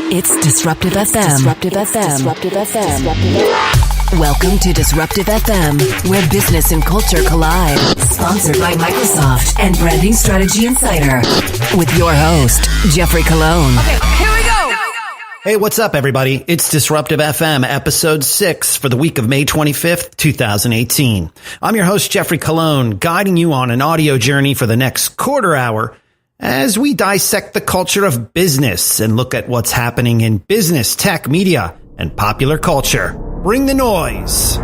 It's Disruptive FM. Disruptive FM. Disruptive FM. Welcome to Disruptive FM, where business and culture collide. Sponsored by Microsoft and Branding Strategy Insider. With your host, Jeffrey Colon. Okay, here we go. Hey, what's up, everybody? It's Disruptive FM, episode 6 for the week of May 25th, 2018. I'm your host, Jeffrey Colon, guiding you on an audio journey for the next quarter hour as we dissect the culture of business and look at what's happening in business, tech, media, and popular culture. Bring the noise.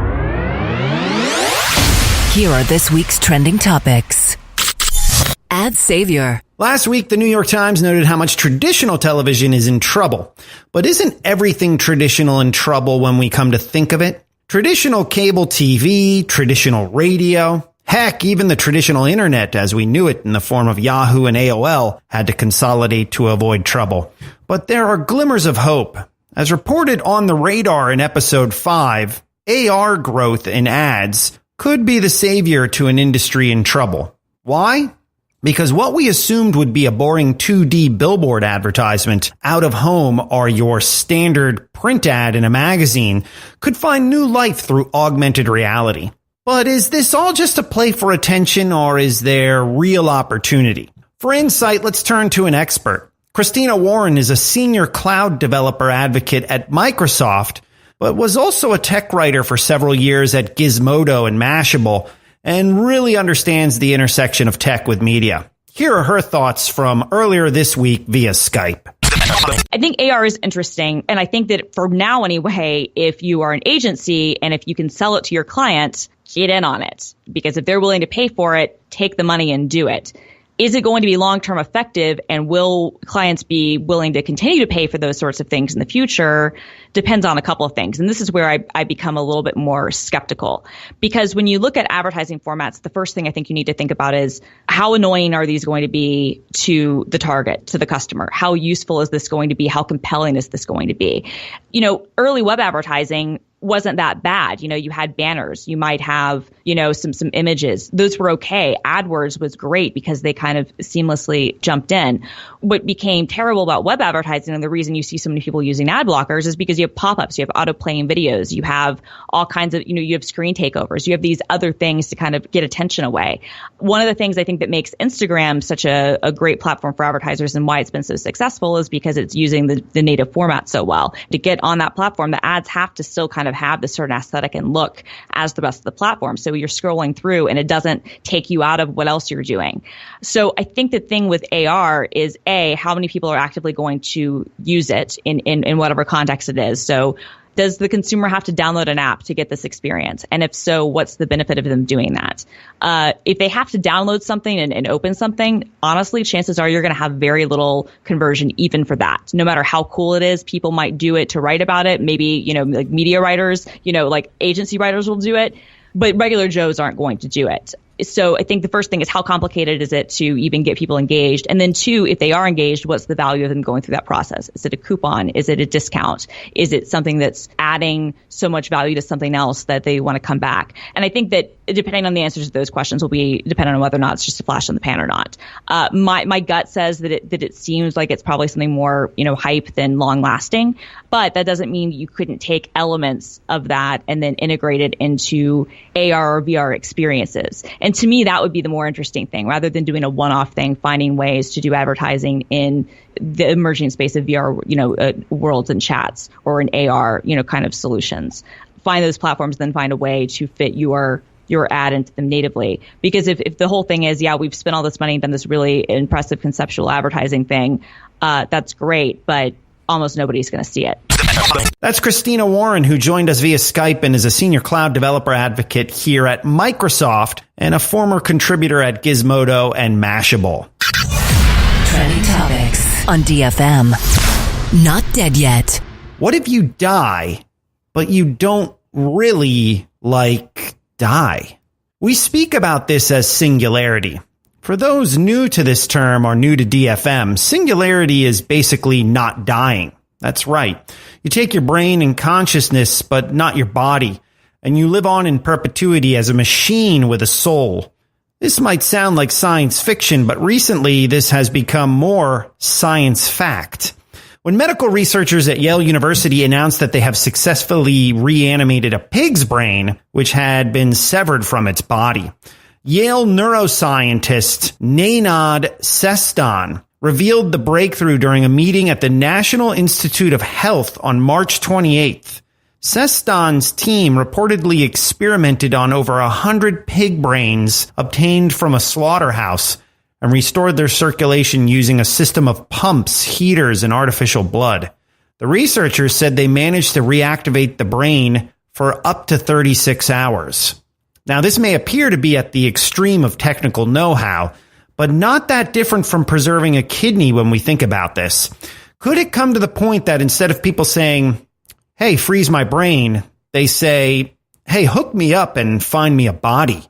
Here are this week's trending topics. Ad savior. Last week, the New York Times noted how much traditional television is in trouble. But isn't everything traditional in trouble when we come to think of it? Traditional cable TV, traditional radio, heck, even the traditional internet as we knew it in the form of Yahoo and AOL had to consolidate to avoid trouble. But there are glimmers of hope. As reported on The Radar in episode 5, AR growth in ads could be the savior to an industry in trouble. Why? Because what we assumed would be a boring 2D billboard advertisement out of home or your standard print ad in a magazine could find new life through augmented reality. But is this all just a play for attention, or is there real opportunity? For insight, let's turn to an expert. Christina Warren is a senior cloud developer advocate at Microsoft, but was also a tech writer for several years at Gizmodo and Mashable, and really understands the intersection of tech with media. Here are her thoughts from earlier this week via Skype. I think AR is interesting. And I think that for now anyway, if you are an agency and if you can sell it to your client, get in on it. Because if they're willing to pay for it, take the money and do it. Is it going to be long-term effective, and will clients be willing to continue to pay for those sorts of things in the future? Depends on a couple of things. And this is where I become a little bit more skeptical. Because when you look at advertising formats, the first thing I think you need to think about is how annoying are these going to be to the target, to the customer? How useful is this going to be? How compelling is this going to be? You know, early web advertising wasn't that bad. You know, you had banners, you might have, you know, some images. Those were okay. AdWords was great because they kind of seamlessly jumped in. What became terrible about web advertising, and the reason you see so many people using ad blockers, is because you have pop-ups, you have auto-playing videos, you have all kinds of, you know, you have screen takeovers, you have these other things to kind of get attention away. One of the things I think that makes Instagram such a great platform for advertisers and why it's been so successful is because it's using the native format so well. To get on that platform, the ads have to still kind of have this certain aesthetic and look as the rest of the platform. So you're scrolling through and it doesn't take you out of what else you're doing. So I think the thing with AR is how many people are actively going to use it in whatever context it is. So does the consumer have to download an app to get this experience? And if so, what's the benefit of them doing that? If they have to download something and open something, honestly, chances are you're going to have very little conversion even for that. No matter how cool it is, people might do it to write about it. Maybe, you know, like media writers, you know, like agency writers will do it, but regular Joes aren't going to do it. So I think the first thing is how complicated is it to even get people engaged? And then two, if they are engaged, what's the value of them going through that process? Is it a coupon? Is it a discount? Is it something that's adding so much value to something else that they want to come back? And I think that depending on the answers to those questions will be dependent on whether or not it's just a flash in the pan or not. My gut says that it seems like it's probably something more, you know, hype than long lasting, but that doesn't mean you couldn't take elements of that and then integrate it into AR or VR experiences. And to me, that would be the more interesting thing, rather than doing a one-off thing, finding ways to do advertising in the emerging space of VR, you know, worlds and chats, or in AR, you know, kind of solutions. Find those platforms, then find a way to fit your ad into them natively. Because if the whole thing is, yeah, we've spent all this money and done this really impressive conceptual advertising thing, that's great, but almost nobody's going to see it. That's Christina Warren, who joined us via Skype and is a senior cloud developer advocate here at Microsoft and a former contributor at Gizmodo and Mashable. Trending topics on DFM. Not dead yet. What if you die, but you don't really, die? We speak about this as singularity. For those new to this term or new to DFM, singularity is basically not dying. That's right. You take your brain and consciousness, but not your body, and you live on in perpetuity as a machine with a soul. This might sound like science fiction, but recently this has become more science fact. When medical researchers at Yale University announced that they have successfully reanimated a pig's brain, which had been severed from its body, Yale neuroscientist Nenad Sestan revealed the breakthrough during a meeting at the National Institute of Health on March 28th. Sestan's team reportedly experimented on over 100 pig brains obtained from a slaughterhouse and restored their circulation using a system of pumps, heaters, and artificial blood. The researchers said they managed to reactivate the brain for up to 36 hours. Now, this may appear to be at the extreme of technical know-how, but not that different from preserving a kidney when we think about this. Could it come to the point that instead of people saying, "Hey, freeze my brain," they say, "Hey, hook me up and find me a body"?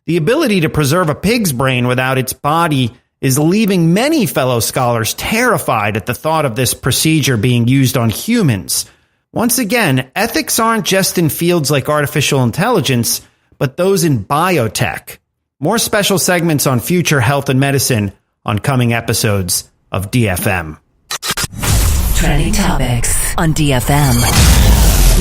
The ability to preserve a pig's brain without its body is leaving many fellow scholars terrified at the thought of this procedure being used on humans. Once again, ethics aren't just in fields like artificial intelligence, but those in biotech. More special segments on future health and medicine on coming episodes of DFM. Trending topics on DFM.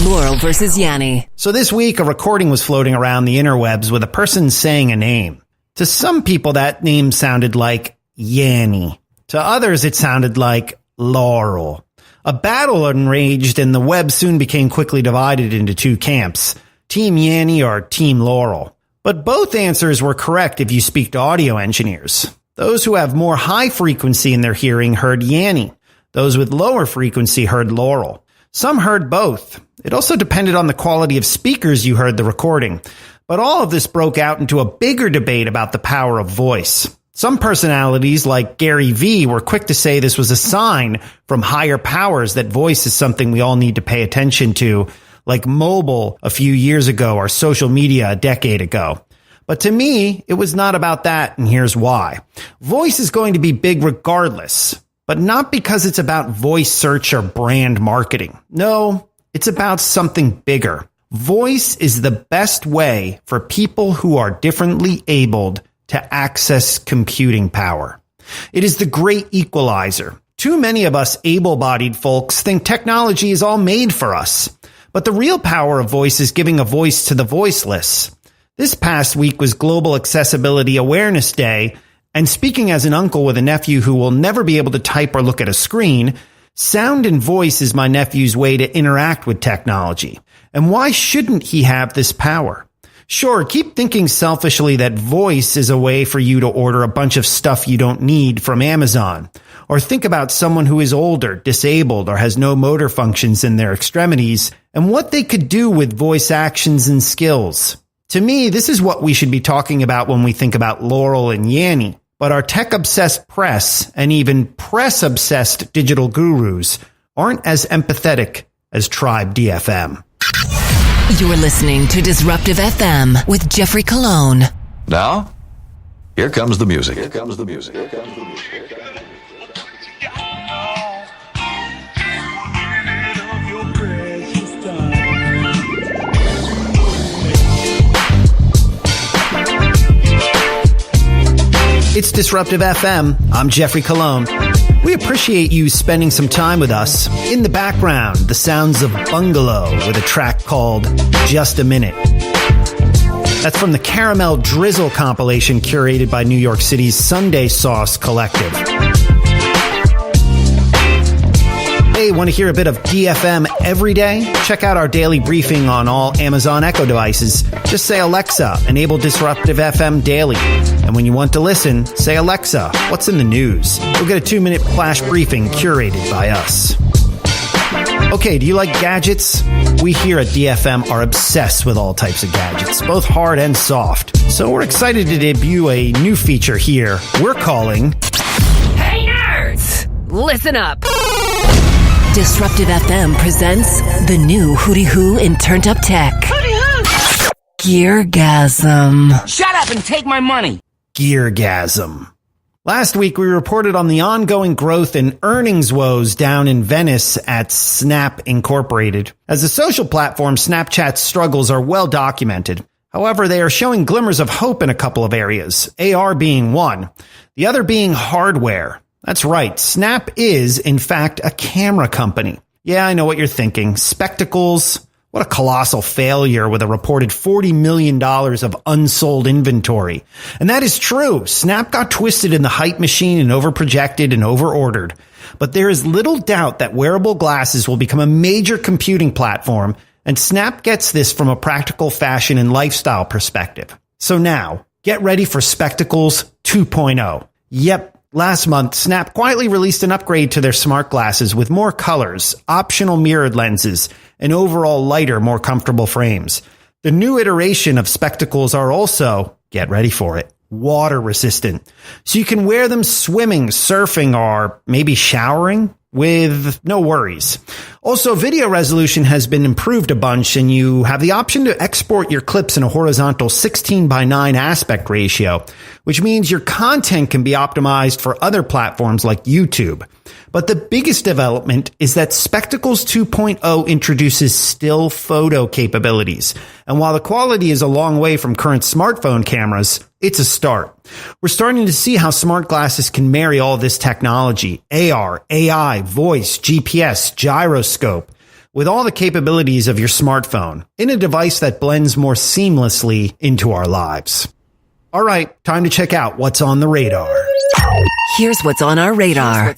Laurel versus Yanny. So this week, a recording was floating around the interwebs with a person saying a name. To some people, that name sounded like Yanny. To others, it sounded like Laurel. A battle enraged, and the web soon became quickly divided into two camps, Team Yanny or Team Laurel. But both answers were correct if you speak to audio engineers. Those who have more high frequency in their hearing heard Yanny. Those with lower frequency heard Laurel. Some heard both. It also depended on the quality of speakers you heard the recording. But all of this broke out into a bigger debate about the power of voice. Some personalities, like Gary Vee, were quick to say this was a sign from higher powers that voice is something we all need to pay attention to, like mobile a few years ago or social media a decade ago. But to me, it was not about that, and here's why. Voice is going to be big regardless, but not because it's about voice search or brand marketing. No, it's about something bigger. Voice is the best way for people who are differently abled to access computing power. It is the great equalizer. Too many of us able-bodied folks think technology is all made for us. But the real power of voice is giving a voice to the voiceless. This past week was Global Accessibility Awareness Day, and speaking as an uncle with a nephew who will never be able to type or look at a screen, sound and voice is my nephew's way to interact with technology. And why shouldn't he have this power? Sure, keep thinking selfishly that voice is a way for you to order a bunch of stuff you don't need from Amazon. Or think about someone who is older, disabled, or has no motor functions in their extremities, and what they could do with voice actions and skills. To me, this is what we should be talking about when we think about Laurel and Yanny. But our tech-obsessed press, and even press-obsessed digital gurus, aren't as empathetic as Tribe DFM. You're listening to Disruptive FM with Jeffrey Cologne. Now, here comes the music. Here comes the music. Here comes the music. It's Disruptive FM. I'm Jeffrey Cologne. We appreciate you spending some time with us. In the background, the sounds of Bungalow with a track called Just a Minute. That's from the Caramel Drizzle compilation curated by New York City's Sunday Sauce Collective. Hey, want to hear a bit of DFM every day? Check out our daily briefing on all Amazon Echo devices. Just say, Alexa, enable Disruptive FM daily. And when you want to listen, say, Alexa, what's in the news? You'll get a 2-minute flash briefing curated by us. Okay, do you like gadgets? We here at DFM are obsessed with all types of gadgets, both hard and soft. So we're excited to debut a new feature here we're calling... Hey nerds! Listen up! Disruptive FM presents the new Hootie Hoo in Turned Up Tech. Geargasm. Shut up and take my money. Geargasm. Last week, we reported on the ongoing growth in earnings woes down in Venice at Snap Incorporated. As a social platform, Snapchat's struggles are well documented. However, they are showing glimmers of hope in a couple of areas, AR being one, the other being hardware. That's right, Snap is, in fact, a camera company. Yeah, I know what you're thinking. Spectacles? What a colossal failure with a reported $40 million of unsold inventory. And that is true. Snap got twisted in the hype machine and overprojected and overordered. But there is little doubt that wearable glasses will become a major computing platform, and Snap gets this from a practical fashion and lifestyle perspective. So now, get ready for Spectacles 2.0. Yep. Last month, Snap quietly released an upgrade to their smart glasses with more colors, optional mirrored lenses, and overall lighter, more comfortable frames. The new iteration of Spectacles are also, get ready for it, water resistant. So you can wear them swimming, surfing, or maybe showering with no worries. Also, video resolution has been improved a bunch, and you have the option to export your clips in a horizontal 16:9 aspect ratio, which means your content can be optimized for other platforms like YouTube. But the biggest development is that Spectacles 2.0 introduces still photo capabilities. And while the quality is a long way from current smartphone cameras, it's a start. We're starting to see how smart glasses can marry all this technology, AR, AI, voice, GPS, gyroscope, with all the capabilities of your smartphone in a device that blends more seamlessly into our lives. All right, time to check out what's on the radar. Here's what's on our radar.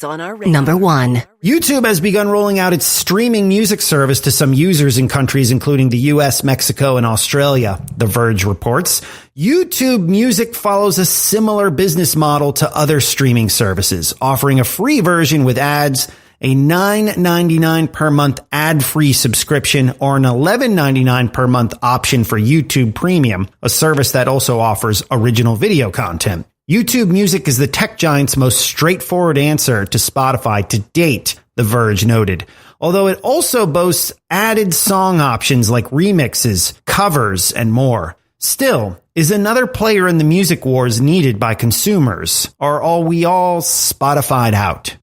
Number 1. YouTube has begun rolling out its streaming music service to some users in countries including the US, Mexico, and Australia, The Verge reports. YouTube Music follows a similar business model to other streaming services, offering a free version with ads, a $9.99 per month ad-free subscription, or an $11.99 per month option for YouTube Premium, a service that also offers original video content. YouTube Music is the tech giant's most straightforward answer to Spotify to date, The Verge noted, although it also boasts added song options like remixes, covers, and more. Still, is another player in the music wars needed by consumers, or are we all Spotified out?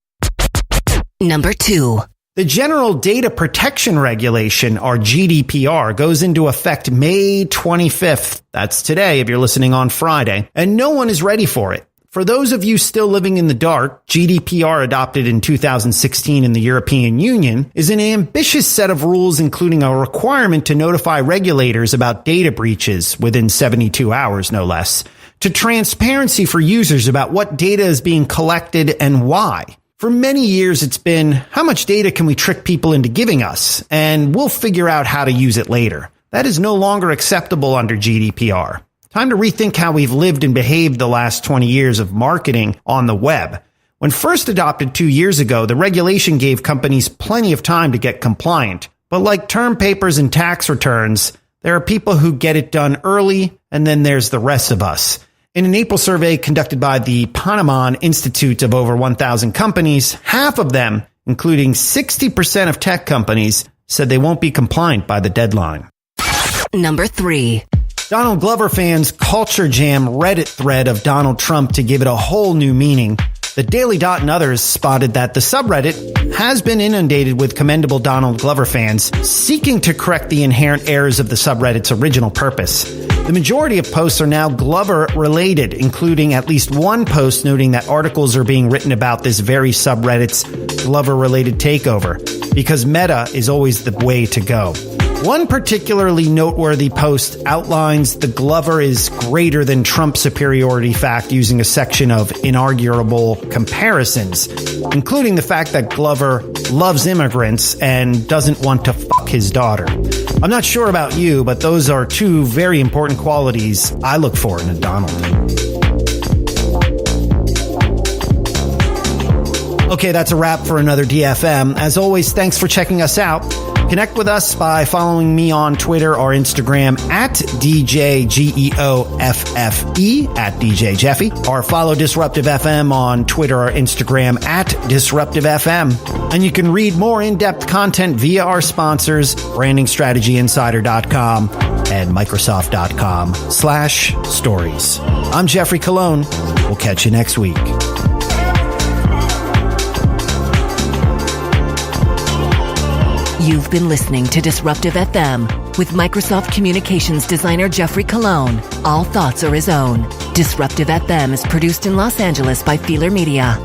Number 2. The General Data Protection Regulation, or GDPR, goes into effect May 25th. That's today if you're listening on Friday. And no one is ready for it. For those of you still living in the dark, GDPR, adopted in 2016 in the European Union, is an ambitious set of rules including a requirement to notify regulators about data breaches within 72 hours, no less, to transparency for users about what data is being collected and why. For many years, it's been, how much data can we trick people into giving us? And we'll figure out how to use it later. That is no longer acceptable under GDPR. Time to rethink how we've lived and behaved the last 20 years of marketing on the web. When first adopted 2 years ago, the regulation gave companies plenty of time to get compliant. But like term papers and tax returns, there are people who get it done early, and then there's the rest of us. In an April survey conducted by the Panama Institute of over 1,000 companies, half of them, including 60% of tech companies, said they won't be compliant by the deadline. Number 3. Donald Glover fans culture jam Reddit thread of Donald Trump to give it a whole new meaning. The Daily Dot and others spotted that the subreddit has been inundated with commendable Donald Glover fans seeking to correct the inherent errors of the subreddit's original purpose. The majority of posts are now Glover-related, including at least one post noting that articles are being written about this very subreddit's Glover-related takeover, because meta is always the way to go. One particularly noteworthy post outlines the Glover is greater than Trump superiority fact using a section of inarguable comparisons, including the fact that Glover loves immigrants and doesn't want to fuck his daughter. I'm not sure about you, but those are two very important qualities I look for in a Donald. Okay, that's a wrap for another DFM. As always, thanks for checking us out. Connect with us by following me on Twitter or Instagram at DJGEOFFE, at DJ Jeffy, or follow Disruptive FM on Twitter or Instagram at Disruptive FM. And you can read more in-depth content via our sponsors, BrandingStrategyInsider.com and Microsoft.com/stories. I'm Jeffrey Colon. We'll catch you next week. You've been listening to Disruptive FM with Microsoft Communications designer Jeffrey Colon. All thoughts are his own. Disruptive FM is produced in Los Angeles by Feeler Media.